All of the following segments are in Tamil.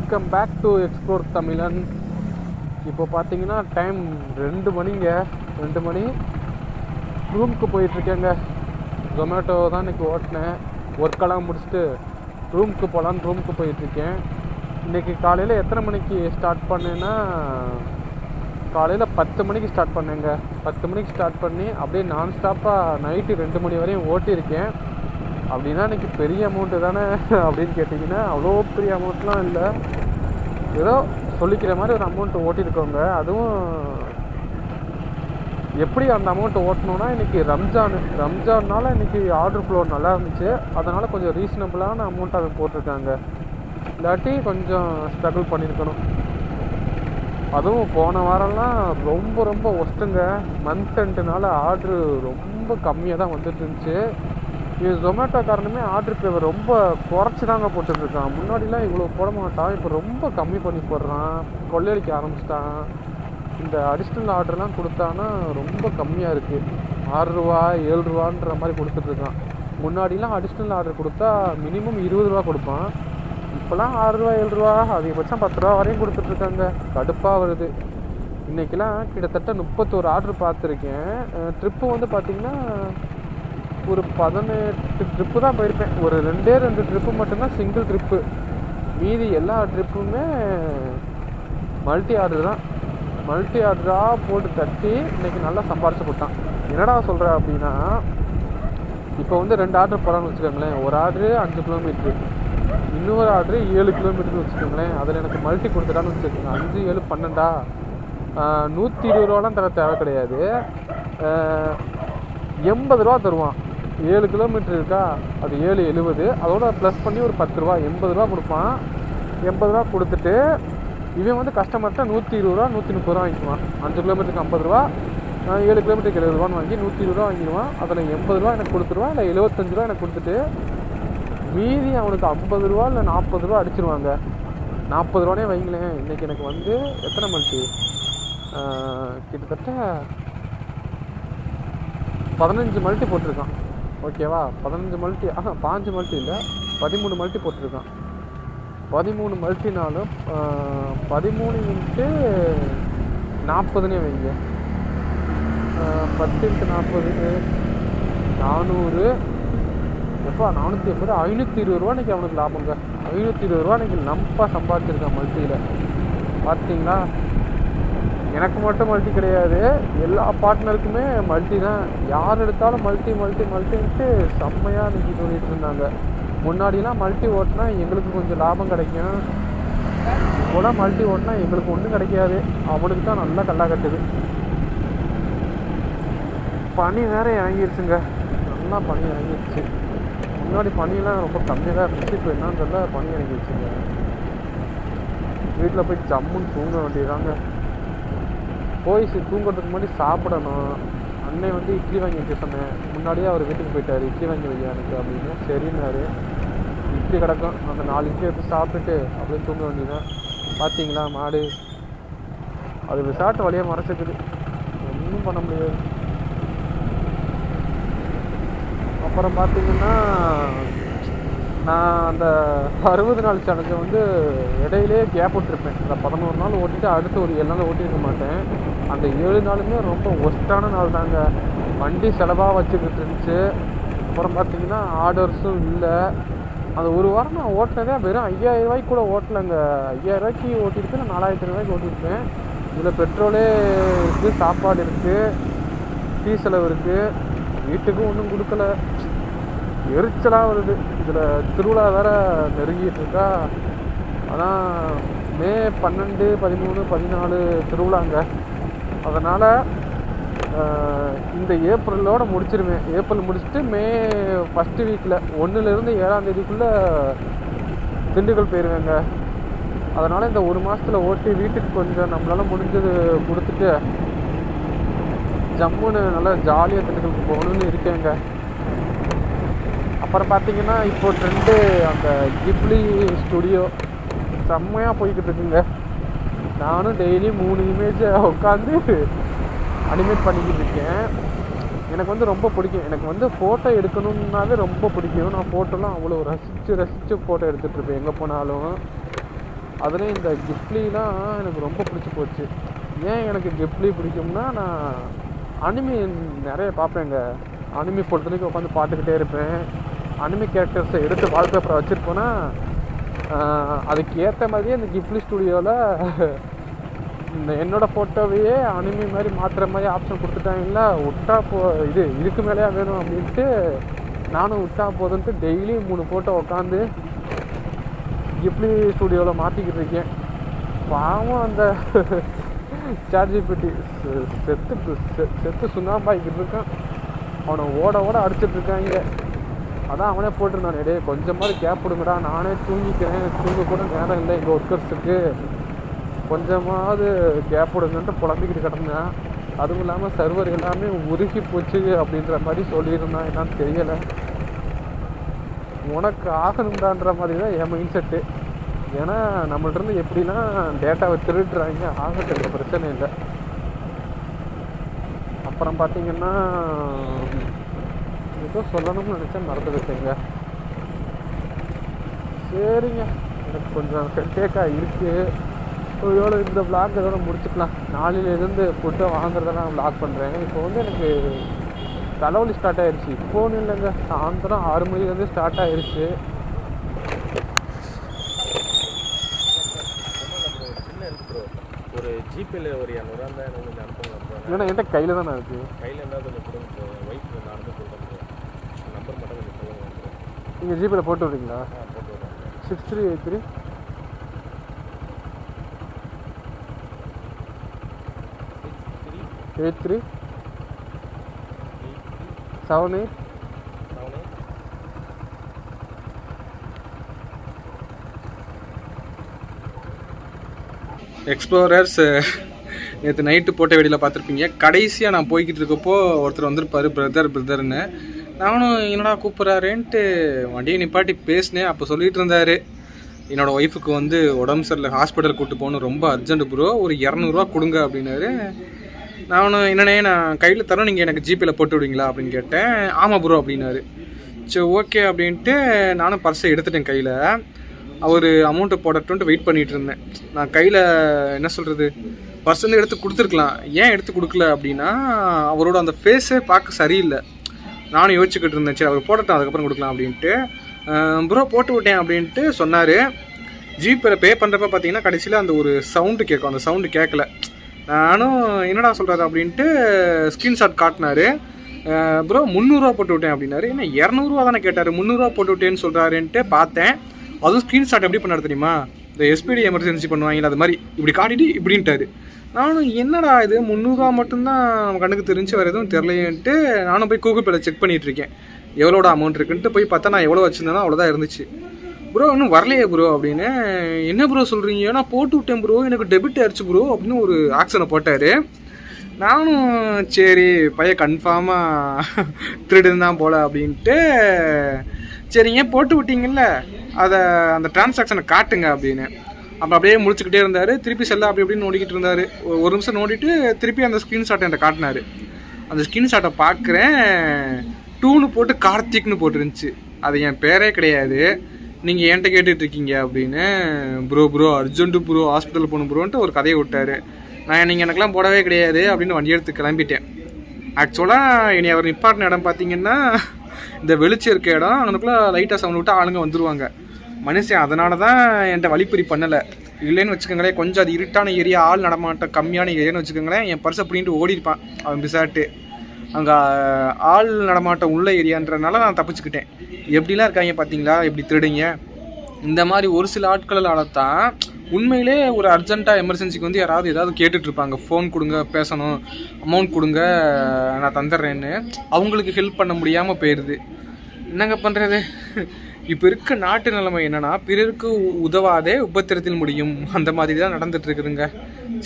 வெல்கம் பேக் டு எக்ஸ்ப்ளோர் தமிழன். இப்போ பார்த்தீங்கன்னா டைம் 2 மணிங்க. 2 மணி. ரூமுக்கு போயிட்டுருக்கேங்க. ஜொமேட்டோ தான் இன்றைக்கி ஓட்டினேன். ஒர்க்கெல்லாம் முடிச்சுட்டு ரூமுக்கு போகலான்னு ரூமுக்கு போயிட்டுருக்கேன். இன்றைக்கி காலையில் எத்தனை மணிக்கு ஸ்டார்ட் பண்ணேன்னா, காலையில் 10 மணிக்கு ஸ்டார்ட் பண்ணேங்க. 10 மணிக்கு ஸ்டார்ட் பண்ணி அப்படியே நான் ஸ்டாப்பாக நைட்டு 2 மணி வரையும் ஓட்டியிருக்கேன். அப்படின்னா இன்றைக்கி பெரிய அமௌண்ட்டு தானே அப்படின்னு கேட்டிங்கன்னா, அவ்வளோ பெரிய அமௌண்ட்லாம் இல்லை. ஏதோ சொல்லிக்கிற மாதிரி ஒரு அமௌண்ட்டு ஓட்டியிருக்கோங்க. அதுவும் எப்படி அந்த அமௌண்ட்டு ஓட்டணுன்னா, இன்றைக்கி ரம்ஜான்னால இன்றைக்கி ஆர்டர் ஃப்ளோ நல்லா இருந்துச்சு. அதனால் கொஞ்சம் ரீசனபிளான அமௌண்ட் அதை போட்டிருக்காங்க. இல்லாட்டி கொஞ்சம் ஸ்ட்ரகிள் பண்ணியிருக்கணும். அதுவும் போன வாரம்லாம் ரொம்ப ஒஸ்ட்டுங்க. மந்த் எண்டுனால ஆர்டரு ரொம்ப கம்மியாக தான் வந்துட்டு இருந்துச்சு. இது ஜொமேட்டோ காரணமே ஆர்டருக்கு ரொம்ப குறைச்சி தாங்க போட்டுட்ருக்கான். முன்னாடிலாம் இவ்வளோ போட மாட்டான், இப்போ ரொம்ப கம்மி பண்ணி போடுறான். கொள்ளையடிக்க ஆரம்பிச்சிட்டான். இந்த அடிஷ்னல் ஆர்டர்லாம் கொடுத்தான்னா ரொம்ப கம்மியாக இருக்குது. 6 ரூபா 7 ரூபான்ற மாதிரி கொடுத்துட்ருக்கான். முன்னாடிலாம் அடிஷ்னல் ஆர்டர் கொடுத்தா மினிமம் 20 ரூபா கொடுப்பான். இப்போலாம் 6 ரூபா 7 ரூபா அதிகபட்சம் 10 ரூபா வரையும் கொடுத்துட்ருக்காங்க. கடுப்பாக வருது. இன்றைக்கெலாம் கிட்டத்தட்ட 31 ஆர்டர் பார்த்துருக்கேன். ட்ரிப்பு வந்து பார்த்திங்கன்னா ஒரு 18 ட்ரிப்பு தான் போயிருப்பேன். ஒரு 2 ட்ரிப்பு மட்டும்தான் சிங்கிள் ட்ரிப்பு. மீதி எல்லா ட்ரிப்புமே மல்டி ஆர்டர் தான். மல்டி ஆர்டராக போட்டு தட்டி இன்றைக்கி நல்லா சம்பாரிச்சு போட்டான். என்னடா சொல்கிற அப்படின்னா, இப்போ வந்து 2 ஆர்டர் போகிறான்னு வச்சுக்கோங்களேன். ஒரு ஆர்டரு 5 கிலோமீட்ரு, இன்னொரு ஆர்டரு 7 கிலோமீட்டர்னு வச்சுக்கோங்களேன். அதில் எனக்கு மல்டி கொடுத்துட்டான்னு வச்சுக்கோங்க. 5 7 12 120 ரூபாலாம் தர தேவை கிடையாது. 80 ரூபா தருவான். 7 கிலோமீட்டர் இருக்கா, அது 7 70, அதோட ப்ளஸ் பண்ணி ஒரு 10 ரூபா 80 ரூபா கொடுப்பான். 80 ரூபா கொடுத்துட்டு இவன் வந்து கஸ்டமர்கிட்ட 120 ரூபா 130 ரூபா வாங்கிக்குவான். 5 கிலோமீட்டருக்கு 50 ரூபா, 7 கிலோமீட்டருக்கு 70 ரூபான்னு வாங்கி 120 ரூபா வாங்கிடுவான். அதில் 80 ரூபா எனக்கு கொடுத்துருவான், இல்லை 75 ரூபா எனக்கு கொடுத்துட்டு மீதி அவனுக்கு 50 ரூபா இல்லை 40 ரூபா அடிச்சிருவாங்க. 40 ரூபானே வைங்களேன். இன்றைக்கி எனக்கு வந்து எத்தனை மல்டி, கிட்டத்தட்ட 15 மல்டி போட்டிருக்கான். ஓகேவா, 15 மல்டி 5 மல்டி இல்லை 13 மல்டி போட்டிருக்கான். 13 மல்டினாலும் 13 × 40னே வைங்க. 10 × 40 400, எப்பா 480 520 ரூபா இன்றைக்கி அவனுக்கு லாபங்க. 520 ரூபா இன்றைக்கி நம்பா சம்பாதிச்சிருக்கான் மல்டியில். பார்த்தீங்களா, எனக்கு மட்டும் மல்டி கிடையாது, எல்லா பார்ட்னருக்குமே மல்டி தான். யார் எடுத்தாலும் மல்டின்ட்டு செம்மையாக இன்றைக்கி சொல்லிட்டு இருந்தாங்க. முன்னாடிலாம் மல்டி ஓட்டினா எங்களுக்கு கொஞ்சம் லாபம் கிடைக்கும். இப்போலாம் மல்டி ஓட்டினா எங்களுக்கு ஒன்றும் கிடைக்காது. அவனுக்கு தான் நல்லா கல்லா கட்டுது. பனி வேறு இறங்கிருச்சுங்க. நல்லா பனி இறங்கிருச்சு. முன்னாடி பனியெலாம் ரொம்ப கம்மியாக தான் இருந்துச்சு. இப்போ என்னன்னு தெரியல, பனி இறங்கிருச்சுங்க. வீட்டில் போய் ஜம்முன்னு தூங்க வேண்டியதாங்க. போய் தூங்குறதுக்கு முன்னாடி சாப்பிடணும். அன்னை வந்து இட்லி வாங்கி வைக்க சொன்னேன். முன்னாடியே அவர் வீட்டுக்கு போயிட்டார். இட்லி வாங்கி வைக்க எனக்கு அப்படின்னு சரின்னாரு. இட்லி கிடக்கும், அந்த 4 இட்லி எடுத்து சாப்பிட்டுட்டு அப்படியே தூங்க வேண்டியதான். பார்த்தீங்களா மாடு, அது விசாட்டு வழியாக மறைச்சிக்குது, ஒன்றும் பண்ண முடியாது. அப்புறம் பார்த்தீங்கன்னா, நான் அந்த 60 நாள் சேலஞ்சை வந்து இடையிலே கேப் விட்டுருப்பேன். அந்த 11 நாள் ஓட்டிட்டு அடுத்து ஒரு 7 நாள் ஓட்டியிருக்க மாட்டேன். அந்த 7 நாளுமே ரொம்ப ஒஸ்ட்டான நாள் தாங்க. வண்டி செலவாக வச்சுக்கிட்டு இருந்துச்சு. அப்புறம் பார்த்தீங்கன்னா ஆர்டர்ஸும் இல்லை. அந்த ஒரு வாரம் நான் ஓட்டினதே வெறும் 5000 ரூபாய்க்கு கூட ஓட்டலைங்க. 5000 ரூபாய்க்கு ஓட்டியிருப்பேன், நான் 4000 ரூபாய்க்கு ஓட்டியிருப்பேன். இதில் பெட்ரோலே இருக்குது, சாப்பாடு இருக்குது, டீ செலவு இருக்குது, வீட்டுக்கும் ஒன்றும் கொடுக்கல. எரிச்சலாக வருது. இதில் திருவிழா வேறு நெருங்கிட்டு இருக்கா. ஆனால் மே 12 13 14 திருவிழாங்க. அதனால் இந்த ஏப்ரலோடு முடிச்சிருவேன். ஏப்ரல் முடிச்சுட்டு மே ஃபஸ்ட்டு வீக்கில் 1லேருந்து 7ஆம் தேதிக்குள்ளே திண்டுக்கல் போயிடுவேங்க. அதனால் இந்த ஒரு மாதத்தில் ஓட்டி வீட்டுக்கு கொஞ்சம் நம்மளால் முடிஞ்சது கொடுத்துட்டு ஜம்முன்னு நல்லா ஜாலியாக திண்டுக்கலுக்கு போகணுன்னு இருக்கேங்க. அப்புறம் பார்த்தீங்கன்னா இப்போ ட்ரெண்டு அந்த கிப்லி ஸ்டுடியோ செம்மையாக போய்கிட்டு இருக்குங்க. நானும் டெய்லி 3 இமேஜை உட்காந்து அனிமேட் பண்ணிக்கிட்டு இருக்கேன். எனக்கு வந்து ரொம்ப பிடிக்கும். எனக்கு வந்து ஃபோட்டோ எடுக்கணுன்னாவே ரொம்ப பிடிக்கும். நான் ஃபோட்டோலாம் அவ்வளோ ரசித்து ஃபோட்டோ எடுத்துகிட்ருப்பேன் எங்கே போனாலும். அதுலேயும் இந்த கிஃப்ட்லிலாம் எனக்கு ரொம்ப பிடிச்சி போச்சு. ஏன் எனக்கு கிஃப்ட்லி பிடிக்கும்னா, நான் அனிமி நிறைய பார்ப்பேங்க. அனிமி பொறுத்தவரைக்கும் உட்காந்து பார்த்துக்கிட்டே இருப்பேன். அனிமி கேரக்டர்ஸை எடுத்து வால்பேப்பரை வச்சுருப்போன்னா அதுக்கு ஏற்ற மாதிரியே இந்த கிஃப்ட்லி ஸ்டுடியோவில் இந்த என்னோடய ஃபோட்டோவையே அனிமி மாதிரி மாற்றுற மாதிரி ஆப்ஷன் கொடுத்துட்டாங்களா. விட்டா இதுக்கு மேலேயா வேணும் அப்படின்ட்டு நானும் விட்டா போதுன்ட்டு டெய்லியும் 3 ஃபோட்டோ உட்காந்து கிஃப்ட்லி ஸ்டுடியோவில் மாற்றிக்கிட்டு இருக்கேன். பாவம் அந்த சார்ஜிபிடி செத்து சுண்ணாம்பாய்க்கிட்டு இருக்கான். அவனை ஓட அடிச்சிட்ருக்காங்க. அதான் அவனே போட்டிருந்தானே, டே கொஞ்சமாவது கேப் கொடுங்கடா, நானே தூங்கிக்கிறேன், தூங்க கூட நேரம் இல்லை எங்கள் ஒர்க்கர்ஸுக்கு, கொஞ்சமாவது கேப் கொடுங்கன்ட்டு புலம்பிக்கிட்டு கிடந்தேன். அதுவும் இல்லாமல் சர்வர் எல்லாமே உருகி போச்சு அப்படின்ற மாதிரி சொல்லியிருந்தான். என்னான்னு தெரியலை. உனக்கு ஆகணும்டான்ற மாதிரி தான் என் மைண்ட் செட்டு. ஏன்னா நம்மள்டிருந்து எப்படின்னா டேட்டாவை திருடுறாங்க, ஆகட்டும், பிரச்சனை இல்லை. அப்புறம் பார்த்தீங்கன்னா ஏதோ சொல்லணும்னு நினச்சேன், மறந்து வச்சுங்க. சரிங்க, எனக்கு கொஞ்சம் ஹெட்டேக்காக இருக்குது. இதோட இந்த விளாக் இதோட முடிச்சுக்கலாம். நாளையிலேருந்து ஃபுட்டை வாங்குறதெல்லாம் விளாக் பண்ணுறேன். இப்போ வந்து எனக்கு தலைவலி ஸ்டார்ட் ஆகிடுச்சு. இப்போன்னு இல்லைங்க, சாயந்தரம் 6 மணிலேருந்து ஸ்டார்ட் ஆகிடுச்சு. ஒரு ஜிபேல ஒரு 200 இருந்தால் கொஞ்சம் அனுப்புங்க. இல்லைன்னா என்கிட்ட கையில் தானே இருக்குது. கையில் இருந்தால் கொஞ்சம் கொடுங்க. ஒய்ஃப் நடந்து கொடுக்குறேன். நம்பர் மட்டும் கொஞ்சம் சொல்லுங்கள். நீங்கள் ஜிபேயில் போட்டு விட்றீங்களா? போட்டு விட்றேன். 6383 83 78 எக்ஸ்ப்ளோரர்ஸ். நேற்று நைட்டு போட்ட வீடியோவில் பார்த்துருப்பீங்க. கடைசியாக நான் போய்கிட்டு இருக்கப்போ ஒருத்தர் வந்திருப்பார், பிரதர்னு. நானும் என்னடா கூப்பிட்றாருன்ட்டு வண்டியை நிப்பாட்டி பேசினேன். அப்போ சொல்லிகிட்டு இருந்தார், என்னோடய ஒய்ஃபுக்கு வந்து உடம்பு சரியில்லை, ஹாஸ்பிட்டல் கூப்பிட்டு போகணும், ரொம்ப அர்ஜென்ட் ப்ரோ, ஒரு 200 கொடுங்க அப்படின்னாரு. நானும் என்னண்ணே நான் கையில் தரோம், நீங்கள் எனக்கு ஜிபேயில் போட்டு விடுவீங்களா அப்படின்னு கேட்டேன். ஆமாம் ப்ரோ அப்படின்னாரு. சரி ஓகே அப்படின்ட்டு நானும் பர்ஸை எடுத்துட்டேன் கையில். அவர் அமௌண்ட்டை போடட்டுன்ட்டு வெயிட் பண்ணிகிட்டு இருந்தேன். நான் கையில் என்ன சொல்கிறது, பர்ஸ் வந்து எடுத்து கொடுத்துருக்கலாம். ஏன் எடுத்து கொடுக்கல அப்படின்னா, அவரோட அந்த ஃபேஸே பார்க்க சரியில்லை. நானும் யோசிச்சுக்கிட்டு இருந்தேன், சரி அவர் போடட்டும் அதுக்கப்புறம் கொடுக்கலாம் அப்படின்ட்டு. ப்ரோ போட்டு விட்டேன் அப்படின்ட்டு சொன்னார். ஜிபேல பே பண்ணுறப்ப பார்த்தீங்கன்னா கடைசியில் அந்த ஒரு சவுண்டு கேட்கும், அந்த சவுண்டு கேட்கல. நானும் என்னடா சொல்கிறாரு அப்படின்ட்டு ஸ்க்ரீன்ஷாட் காட்டினார். ப்ரோ 300 போட்டு விட்டேன் அப்படின்னாரு. என்ன 200 தானே கேட்டார், 300 போட்டு விட்டேன்னு சொல்கிறாருன்ட்டு பார்த்தேன். அதுவும் ஸ்க்ரீன்ஷாட் எப்படி பண்ணார் தெரியுமா, இந்த எஸ்பிடி எமர்ஜென்சி பண்ணுவாங்க அது மாதிரி இப்படி காட்டிட்டு இப்படின்ட்டாரு. நானும் என்னடா இது 300 மட்டும்தான் நம்ம கண்ணுக்கு தெரிஞ்சு வேறு எதுவும் தெரிலையன்ட்டு நானும் போய் கூகுள் பேல செக் பண்ணிகிட்டு இருக்கேன் எவ்வளோட அமௌண்ட் இருக்குன்ட்டு. போய் பார்த்தா நான் எவ்வளோ வச்சுருந்தேனோ அவ்வளோதான் இருந்துச்சு. ப்ரோ இன்னும் வரலையே ப்ரோ அப்படின்னு. என்ன ப்ரோ சொல்கிறீங்க, நான் போட்டு விட்டேன் ப்ரோ, எனக்கு டெபிட் ஆயிடுச்சு ப்ரோ அப்படின்னு ஒரு ஆக்ஷனை போட்டார். நானும் சரி பையன் கன்ஃபார்மாக திருடுன்னு தான் போல அப்படின்ட்டு, சரிங்க போட்டு விட்டீங்கல்ல அதை அந்த டிரான்சாக்ஷனை காட்டுங்க அப்படின்னு. அப்போ அப்படியே முடிச்சுக்கிட்டே இருந்தார். திருப்பி செல்ல அப்படி இப்படின்னு நோண்டிக்கிட்டு இருந்தார். ஒரு நிமிஷம் நோண்டிட்டு திருப்பி அந்த ஸ்க்ரீன்ஷாட்டை என்கிட்ட காட்டினார். அந்த ஸ்க்ரீன்ஷாட்டை பார்க்குறேன், 2ன்னு போட்டு கார்த்திக்னு போட்டுருந்துச்சு. அது என் பேரே கிடையாது, நீங்கள் என்கிட்ட கேட்டுட்ருக்கீங்க அப்படின்னு. ப்ரோ அர்ஜென்ட்டு ப்ரோ, ஹாஸ்பிட்டல் போகணும் ப்ரோன்ட்டு ஒரு கதையை விட்டார். நான் நீங்கள் எனக்கெல்லாம் போடவே கிடையாது அப்படின்னு வண்டி எடுத்து கிளம்பிட்டேன். ஆக்சுவலாக இனி அவர் நிப்பாட்டின இடம் பார்த்தீங்கன்னா இந்த வெளிச்சம் இருக்க இடம், அங்கனுக்குள்ளே லைட்டாக சவுண்ட் விட்டு ஆளுங்க வந்துடுவாங்க மனுஷன். அதனால தான் என்கிட்ட வழிப்பறி பண்ணலை. இல்லைன்னு வச்சுக்கோங்களேன், கொஞ்சம் அது இருட்டான ஏரியா, ஆள் நடமாட்டம் கம்மியான ஏரியான்னு வச்சுக்கோங்களேன், என் பர்ஸ் அப்படின்ட்டு ஓடிருப்பான் அவன் பிசாட்டு. அங்கே ஆள் நடமாட்டம் உள்ள ஏரியான்றதுனால நான் தப்பிச்சுக்கிட்டேன். எப்படிலாம் இருக்காங்க பார்த்தீங்களா, எப்படி திருடுங்க. இந்த மாதிரி ஒரு சில ஆட்களால் தான் உண்மையிலே ஒரு அர்ஜென்ட்டாக எமர்ஜென்சிக்கு வந்து யாராவது ஏதாவது கேட்டுட்ருப்பாங்க, ஃபோன் கொடுங்க, பேசணும், அமௌண்ட் கொடுங்க, நான் தந்துடுறேன்னு. அவங்களுக்கு ஹெல்ப் பண்ண முடியாமல் போயிடுது. என்னங்க பண்ணுறது, இப்போ இருக்க நாட்டு நிலைமை என்னென்னா, பிறருக்கு உதவாதே உபத்திரத்தில் முடியும், அந்த மாதிரி தான் நடந்துகிட்ருக்குதுங்க.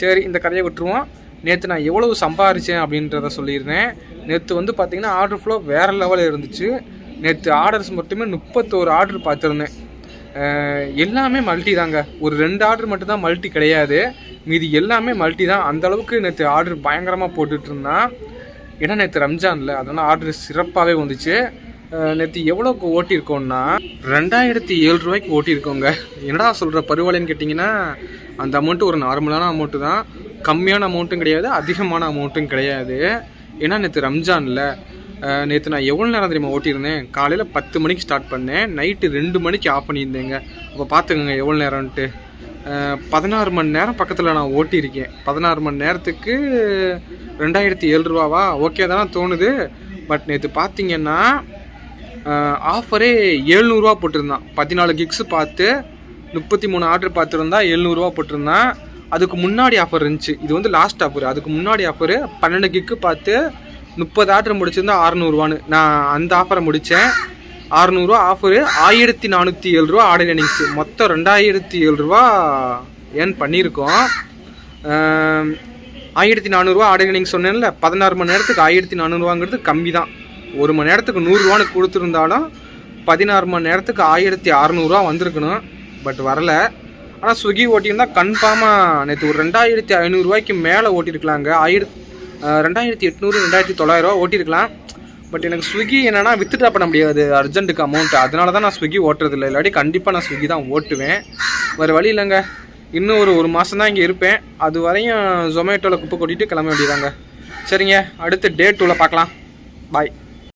சரி இந்த கதையை விட்டுருவோம். நேற்று நான் எவ்வளவு சம்பாரித்தேன் அப்படின்றத சொல்லிடுறேன். நேற்று வந்து பார்த்திங்கன்னா ஆர்டர் ஃப்ளோ வேறு லெவலில் இருந்துச்சு. நேற்று ஆர்டர்ஸ் மட்டுமே 31 ஆர்டர் பார்த்துருந்தேன். எல்லாமே மல்டி தாங்க. ஒரு 2 ஆர்டர் மட்டும்தான் மல்டி கிடையாது, மீதி எல்லாமே மல்டி தான். அந்தளவுக்கு நேற்று ஆர்டர் பயங்கரமாக போட்டுட்ருந்தான். ஏன்னா நேற்று ரம்ஜானில், அதனால் ஆர்டர் சிறப்பாகவே வந்துச்சு. நேற்று எவ்வளோக்கு ஓட்டியிருக்கோன்னா 2700 ரூபாய்க்கு ஓட்டியிருக்கோங்க. என்னடா சொல்கிற பருவாலைன்னு கேட்டிங்கன்னா அந்த அமௌண்ட்டு ஒரு நார்மலான அமௌண்ட்டு தான், கம்மியான அமௌண்ட்டும் கிடையாது, அதிகமான அமௌண்ட்டும் கிடையாது. ஏன்னா நேற்று ரம்ஜானில் நேற்று நான் எவ்வளோ நேரம் தெரியுமா ஓட்டியிருந்தேன்? காலையில் 10 மணிக்கு ஸ்டார்ட் பண்ணேன், நைட்டு 2 மணிக்கு ஆஃப் பண்ணியிருந்தேங்க. அப்போ பார்த்துக்கோங்க எவ்வளோ நேரம்ன்ட்டு. 16 மணி நேரம் பக்கத்தில் நான் ஓட்டியிருக்கேன். 16 மணி நேரத்துக்கு 2700 ரூபாவா? ஓகே தானே தோணுது. பட் நேற்று பார்த்தீங்கன்னா ஆஃபரே 700 ரூபா போட்டிருந்தான். 14 கிக்ஸு பார்த்து 33 ஆர்டர் பார்த்துருந்தா 700 ரூபா போட்டிருந்தான். அதுக்கு முன்னாடி ஆஃபர் இருந்துச்சு, இது வந்து லாஸ்ட் ஆஃபர். அதுக்கு முன்னாடி ஆஃபரு 12 கிக்கு பார்த்து 30 ஆர்டர் முடிச்சிருந்தா 600 ரூபான்னு. நான் அந்த ஆஃபரை முடித்தேன். 600 ரூபா ஆஃபரு, 1407 ரூபா ஆர்டர் ஏர்னிங்ஸு. மொத்தம் 2700 ரூபா ஏர்ன் பண்ணியிருக்கோம். 1400 ரூபா ஆர்டர் ஏர்னிங்ஸ் சொன்னேன்ல, 16 மணி நேரத்துக்கு 1400 ரூபாங்கிறது கம்மி தான். 1 மணி நேரத்துக்கு 100 ரூபான்னு கொடுத்துருந்தாலும் 16 மணி நேரத்துக்கு 1600 ரூபா வந்திருக்கணும். பட் வரல. ஆனால் ஸ்விக்கி ஓட்டியிருந்தா கன்ஃபார்மாக நேற்று ஒரு 2500 ரூபாய்க்கு மேலே ஓட்டியிருக்கலாங்க. 2800 2900 ரூபா ஓட்டியிருக்கலாம். பட் எனக்கு ஸ்விக்கி என்னென்னா வித்ட்ரா பண்ண முடியாது அர்ஜென்ட்டுக்கு அமௌண்ட்டு, அதனால தான் நான் ஸ்விக்கி ஓட்டுறதில்லை. இல்லாட்டி கண்டிப்பாக நான் ஸ்விக்கி தான் ஓட்டுவேன். வேறு வழி இல்லைங்க. இன்னும் ஒரு மாதம் தான் இங்கே இருப்பேன். அது வரையும் ஜொமேட்டோவில் குப்பை கொட்டிட்டு கிளம்ப வேண்டியதாங்க. சரிங்க, அடுத்து டே 2ல் பார்க்கலாம். பாய்.